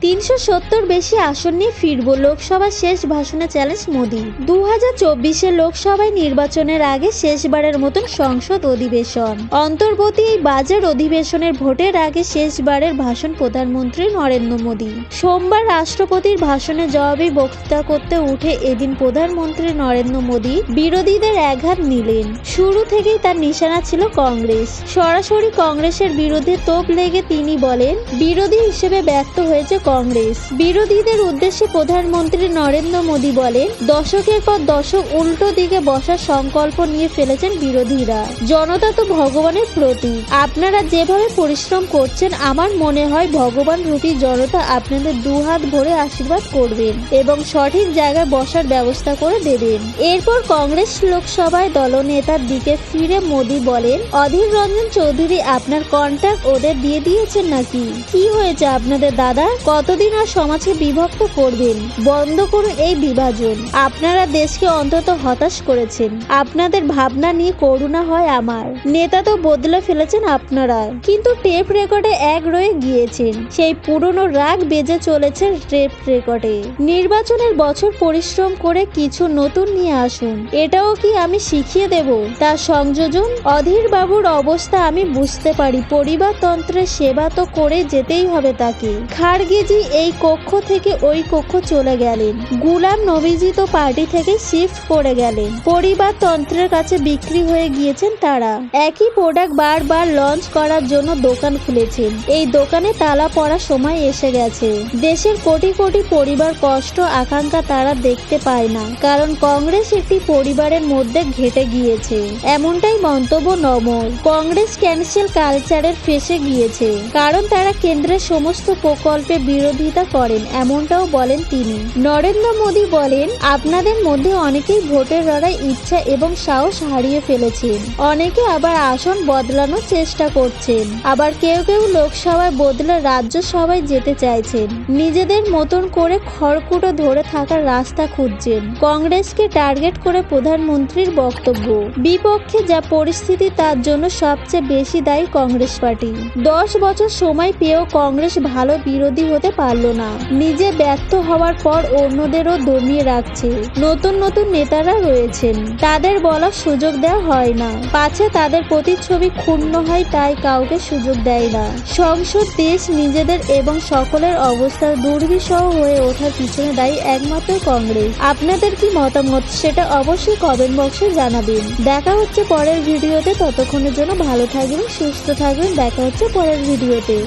370 বেশি আসন নিয়ে ফিরব, লোকসভা শেষ ভাষণে চ্যালেঞ্জ মোদি। 2024 লোকসভায় নির্বাচনের আগে শেষবারের মতন সংসদ অধিবেশন। অন্তর্বর্তী এই বাজেট অধিবেশনের ভোটের আগে শেষবারের ভাষণ প্রধানমন্ত্রী নরেন্দ্র মোদি। সোমবার রাষ্ট্রপতির ভাষণে জবাবি বক্তৃতা করতে উঠে এদিন প্রধানমন্ত্রী নরেন্দ্র মোদি বিরোধীদের আঘাত নিলেন। শুরু থেকেই তার নিশানা ছিল কংগ্রেস। সরাসরি কংগ্রেসের বিরুদ্ধে তোপ লেগে তিনি বলেন, বিরোধী হিসেবে ব্যর্থ হয়েছে কংগ্রেস। বিরোধীদের উদ্দেশ্যে প্রধানমন্ত্রী নরেন্দ্র মোদি বলেন, দশকের পর দশক উল্টো দিকে বসার সংকল্প নিয়ে ফেলেছেন বিরোধীরা। জনতা তো ভগবানের প্রতীক। আপনারা যেভাবে পরিশ্রম করছেন, আমার মনে হয় ভগবান রূপী জনতা আপনাদের দুহাত ভরে আশীর্বাদ করবেন এবং সঠিক জায়গায় বসার ব্যবস্থা করে দেবেন। এরপর কংগ্রেস লোকসভায় দলনেতার দিকে ফিরে মোদি বলেন, অধীর রঞ্জন চৌধুরী, আপনার কন্ট্যাক্ট ওদের দিয়ে দিয়েছেন নাকি? কি হয়েছে আপনাদের দাদা? কতদিন আর সমাজকে বিভক্ত করবেন? বন্ধ করুন এই বিভাজন। আপনারা দেশকে অন্তত হতাশ করেছেন। আপনাদের ভাবনা নিয়ে করুণা হয় আমার। নেতা তো বদলে ফেলেছেন আপনারা, কিন্তু টেপ রেকর্ডে এক রয়ে গিয়েছেন। সেই পুরনো রাগ বেজে চলেছে টেপ রেকর্ডে। নির্বাচনের বছর পরিশ্রম করে কিছু নতুন নিয়ে আসুন। এটাও কি আমি শিখিয়ে দেব? তার সংযোজন? অধীর বাবুর অবস্থা আমি বুঝতে পারি। পরিবারতন্ত্রের সেবা তো করে যেতেই হবে তাকে। খারগেজি এই কক্ষ থেকে ওই কক্ষ চলে গেলেন। গুলাম নবীজি তো পার্টি থেকে শিফট করে গেলেন। পরিবারতন্ত্রের কাছে বিক্রি হয়ে গিয়েছেন তারা। একই প্রোডাক্ট বারবার লঞ্চ করার জন্য দোকান খুলেছেন। এই দোকানে তালা পড়ার সময় এসে গেছে। দেশের কোটি কোটি পরিবার কষ্ট আকাঙ্ক্ষা তারা দেখতে পায় না, কারণ কংগ্রেস একটি পরিবারের মধ্যে ঘেটে গিয়েছে। এমনটাই মন্তব্য নমর। কংগ্রেস ক্যান্সেল কালচারের ফেসে গিয়েছে, কারণ তারা কেন্দ্রের সমস্ত প্রকল্পে বিরোধিতা করেন, এমনটাও বলেন তিনি। নরেন্দ্র মোদি বলেন, আপনাদের মধ্যে অনেকেই ভোটের লড়াই ইচ্ছা এবং সাহস হারিয়ে ফেলেছেন। অনেকে আবার আসন বদলানোর চেষ্টা করছেন, আবার কেউ কেউ লোকসভায় বদলে রাজ্যসভায় যেতে চাইছেন। নিজেদের মতন করে খড়কুটো ধরে থাকার রাস্তা খুঁজছেন। কংগ্রেসকে টার্গেট করে প্রধানমন্ত্রীর বক্তব্য, বিপক্ষে যা পরিস্থিতি তার জন্য সবচেয়ে বেশি দায়ী কংগ্রেস পার্টি। 10 বছর সময় পেয়েও কংগ্রেস ভালো বিরোধী হতে পারল না। নিজে ব্যর্থ হওয়ার পর অন্যদেরও দমিয়ে রাখছে। নতুন নতুন নেতারা রয়েছেন, তাদের বলার সুযোগ দেওয়া হয় না। পাছে তাদের প্রতিচ্ছবি ক্ষুণ্ণ হয়, তাই কাউকে সুযোগ দেয় না। সংসদ দেশ নিজেদের এবং সকলের অবস্থা দুর্বিষহ হয়ে ওঠার পিছনে দায়ী একমাত্র কংগ্রেস। আপনাদের কি মতামত সেটা অবশ্যই কমেন্ট বক্সে জানাবেন। দেখা হচ্ছে পরের ভিডিওতে। ততক্ষণের জন্য ভালো থাকবেন, সুস্থ থাকবেন। দেখা হচ্ছে পরের ভিডিওতে।